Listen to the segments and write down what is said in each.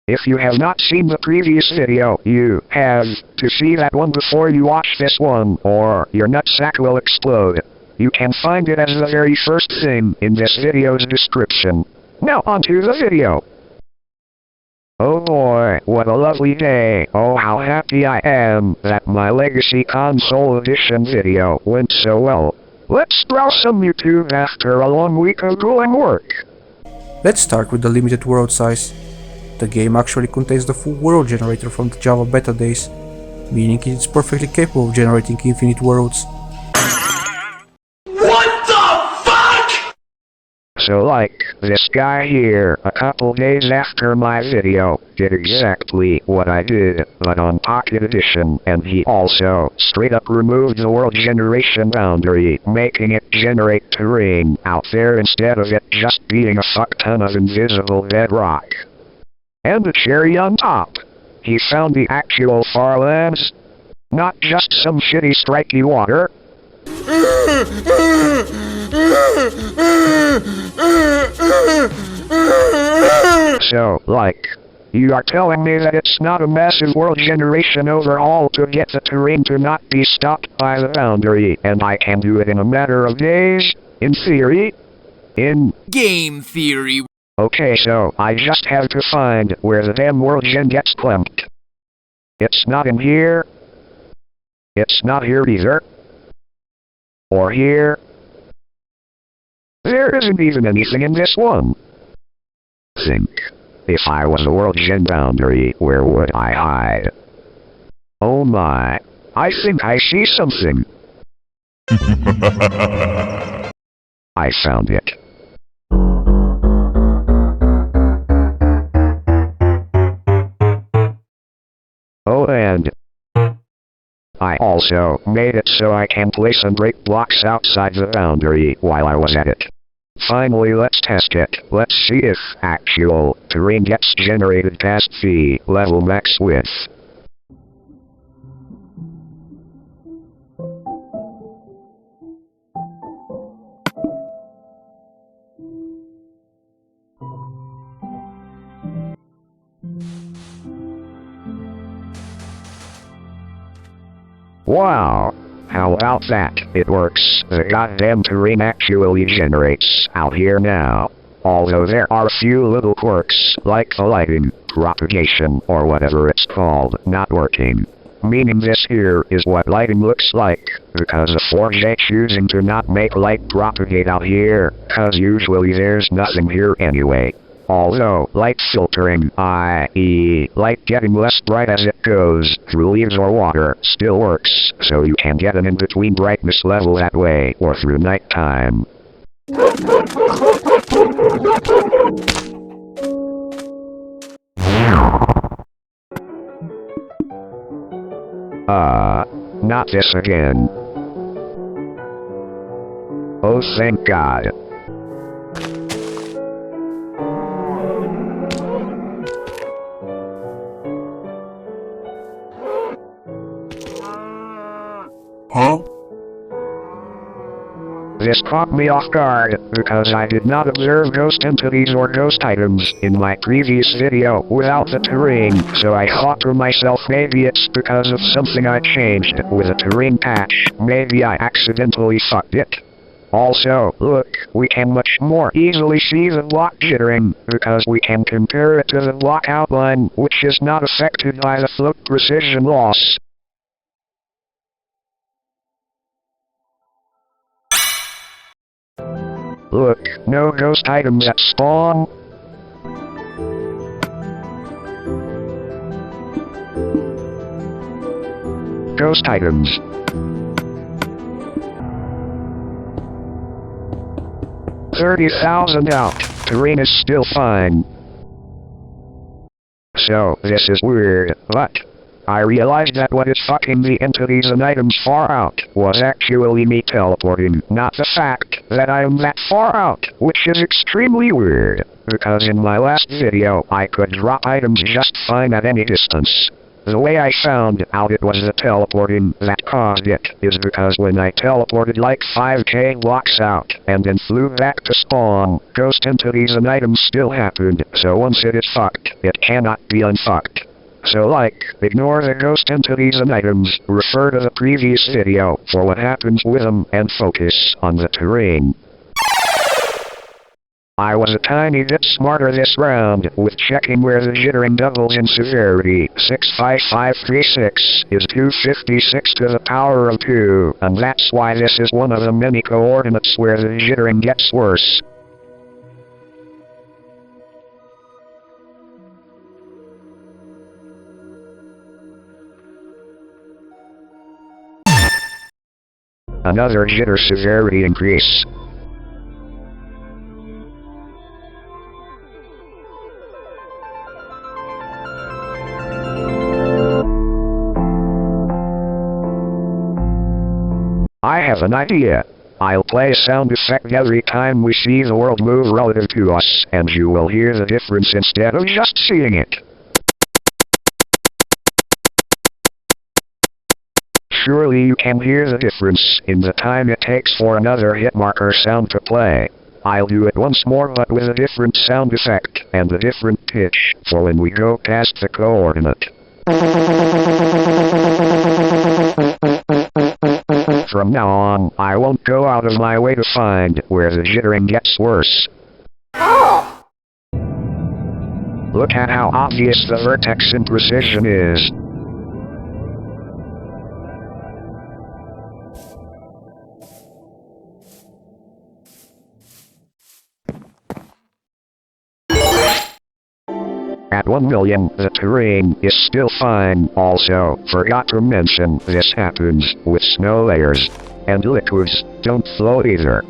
If you have not seen the previous video, you have to see that one before you watch this one, or your nutsack will explode. You can find it as the very first thing in this video's description. Now onto the video. Oh boy, what a lovely day. Oh, how happy I am that my Legacy Console Edition video went so well. Let's browse some YouTube after a long week of grueling work. Let's start with the limited world size. The game actually contains the full world generator from the Java beta days, meaning it is perfectly capable of generating infinite worlds. What the fuck?! So like, this guy here, a couple days after my video, did exactly what I did, but on Pocket Edition, and he also straight up removed the world generation boundary, making it generate terrain out there instead of it just being a fuck ton of invisible bedrock. And the cherry on top, he found the actual Farlands, not just some shitty stripy water. So, like, you are telling me that it's not a massive world generation overhaul to get the terrain to not be stopped by the boundary, and I can do it in a matter of days, in theory? In Game theory. Okay, so I just have to find where the damn world gen gets clamped. It's not in here. It's not here either. Or here. There isn't even anything in this one. Think. If I was a world gen boundary, where would I hide? Oh my. I think I see something. I found it. Oh, and I also made it so I can place and break blocks outside the boundary while I was at it. Finally, let's test it. Let's see if actual terrain gets generated past the level max width. Wow! How about that? It works. The goddamn terrain actually generates out here now. Although there are a few little quirks, like the lighting, propagation, or whatever it's called, not working. Meaning this here is what lighting looks like, because of 4J choosing to not make light propagate out here, cause usually there's nothing here anyway. Although, light filtering, i.e., light getting less bright as it goes through leaves or water, still works, so you can get an in-between brightness level that way, or through nighttime. Not this again. Oh, thank God. Huh? This caught me off guard, because I did not observe ghost entities or ghost items in my previous video without the terrain, so I thought to myself maybe it's because of something I changed with a terrain patch, maybe I accidentally fucked it. Also, look, we can much more easily see the block jittering, because we can compare it to the block outline, which is not affected by the float precision loss. Look, no ghost items at spawn. Ghost items. $30,000 out. Terrain is still fine. So, this is weird, but I realized that what is fucking the entities and items far out was actually me teleporting, not the fact that I am that far out, which is extremely weird, because in my last video I could drop items just fine at any distance. The way I found out it was the teleporting that caused it is because when I teleported like 5k blocks out and then flew back to spawn, ghost entities and items still happened, so once it is fucked, it cannot be unfucked. So like, ignore the ghost entities and items, refer to the previous video for what happens with them, and focus on the terrain. I was a tiny bit smarter this round, with checking where the jittering doubles in severity. 65536 is 256 to the power of 2, and that's why this is one of the many coordinates where the jittering gets worse. Another jitter severity increase. I have an idea. I'll play a sound effect every time we see the world move relative to us, and you will hear the difference instead of just seeing it. Surely you can hear the difference in the time it takes for another hit marker sound to play. I'll do it once more but with a different sound effect, and a different pitch, for when we go past the coordinate. From now on, I won't go out of my way to find where the jittering gets worse. Look at how obvious the vertex imprecision is. At 1 million, the terrain is still fine. Also, forgot to mention this happens with snow layers. And liquids don't float either.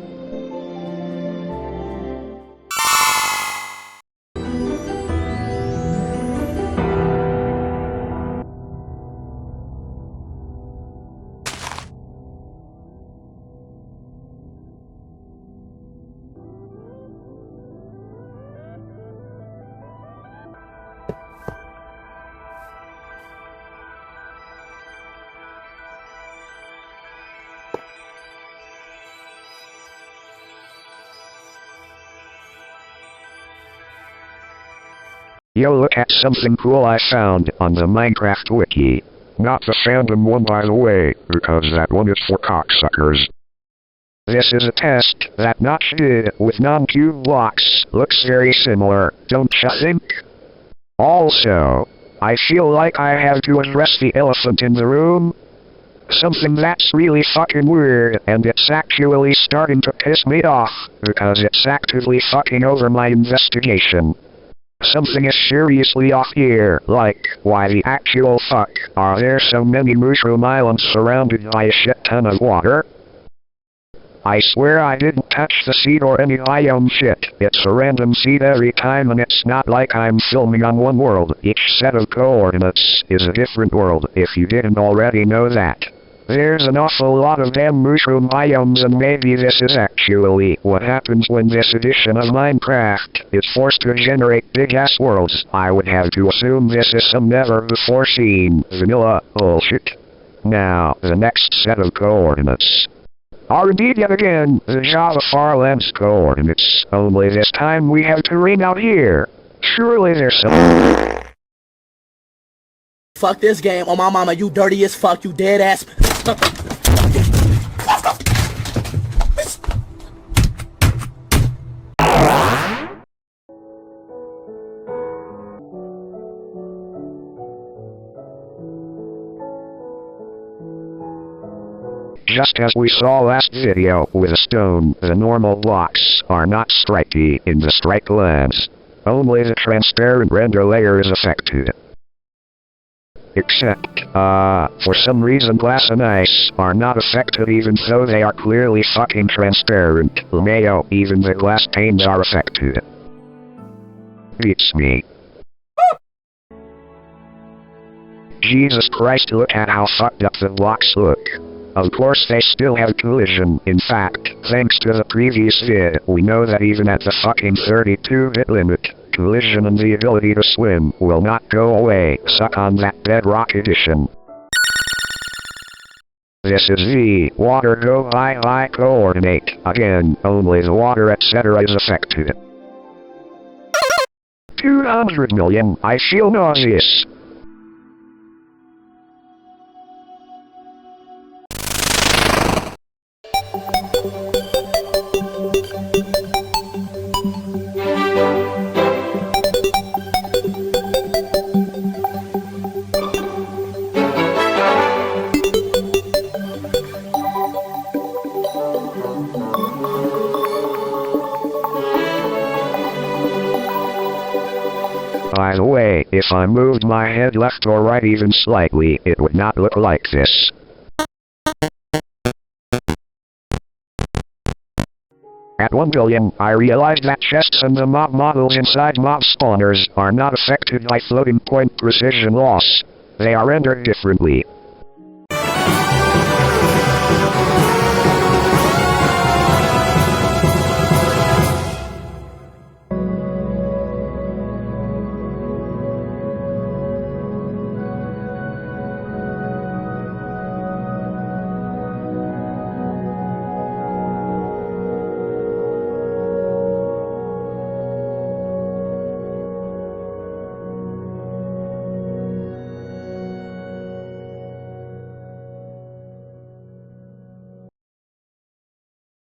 Yo, look at something cool I found on the Minecraft wiki. Not the fandom one, by the way, because that one is for cocksuckers. This is a test that Notch did with non-cube blocks. Looks very similar, don't you think? Also, I feel like I have to address the elephant in the room. Something that's really fucking weird, and it's actually starting to piss me off, because it's actively fucking over my investigation. Something is seriously off here, like, why the actual fuck are there so many mushroom islands surrounded by a shit ton of water? I swear I didn't touch the seed or any biome shit. It's a random seed every time, and it's not like I'm filming on one world. Each set of coordinates is a different world, if you didn't already know that. There's an awful lot of damn mushroom biomes, and maybe this is actually what happens when this edition of Minecraft is forced to generate big-ass worlds. I would have to assume this is some never-before-seen vanilla bullshit. Now, the next set of coordinates are indeed yet again the Java Farlands coordinates, only this time we have terrain out here. Surely there's some... Fuck this game. Oh my mama, you dirty as fuck, you dead ass. Just as we saw last video with a stone, the normal blocks are not stripy in the strike lands. Only the transparent render layer is affected. Except, for some reason glass and ice are not affected even though they are clearly fucking transparent. Mayo, even the glass panes are affected. Beats me. Jesus Christ, look at how fucked up the blocks look. Of course they still have collision. In fact, thanks to the previous vid, we know that even at the fucking 32-bit limit, collision and the ability to swim will not go away. Suck on that Bedrock Edition. This is the water go I coordinate. Again, only the water etc. is affected. 200 million, I feel nauseous. By the way, if I moved my head left or right even slightly, it would not look like this. At 1 billion, I realized that chests and the mob models inside mob spawners are not affected by floating point precision loss. They are rendered differently.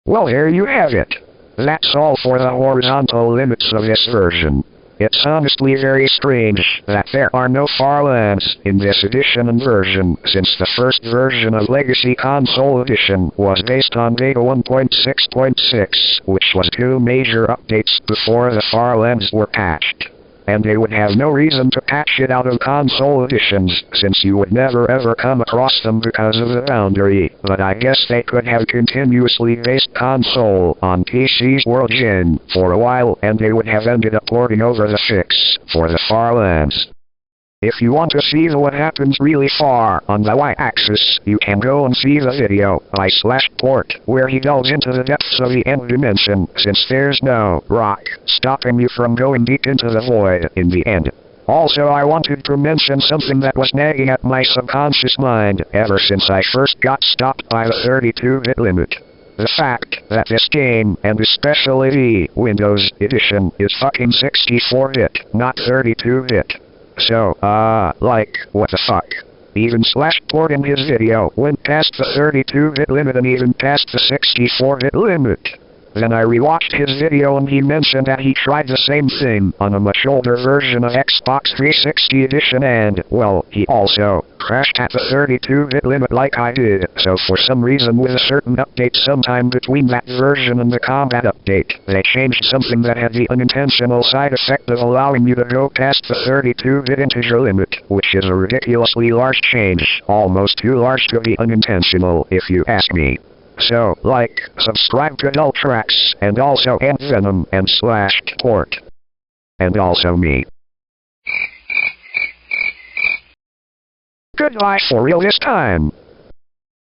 Well, here you have it. That's all for the horizontal limits of this version. It's honestly very strange that there are no Farlands in this edition and version, since the first version of Legacy Console Edition was based on Beta 1.6.6, which was 2 major updates before the Farlands were patched. And they would have no reason to patch it out of console editions, since you would never ever come across them because of the boundary, but I guess they could have continuously based console on PC's World Gen for a while, and they would have ended up porting over the fix for the Farlands. If you want to see what happens really far on the y-axis, you can go and see the video by /port, where he delves into the depths of the end dimension, since there's no rock stopping you from going deep into the void in the end. Also, I wanted to mention something that was nagging at my subconscious mind ever since I first got stopped by the 32-bit limit. The fact that this game, and especially the Windows edition, is fucking 64-bit, not 32-bit. So, like, what the fuck? Even /port in his video went past the 32-bit limit and even past the 64-bit limit. Then I rewatched his video and he mentioned that he tried the same thing on a much older version of Xbox 360 edition and, well, he also crashed at the 32-bit limit like I did. So for some reason with a certain update sometime between that version and the combat update, they changed something that had the unintentional side effect of allowing you to go past the 32-bit integer limit, which is a ridiculously large change, almost too large to be unintentional if you ask me. So, like, subscribe to Dull Tracks, and also ADDENDUM and /port. And also me. Goodbye for real this time.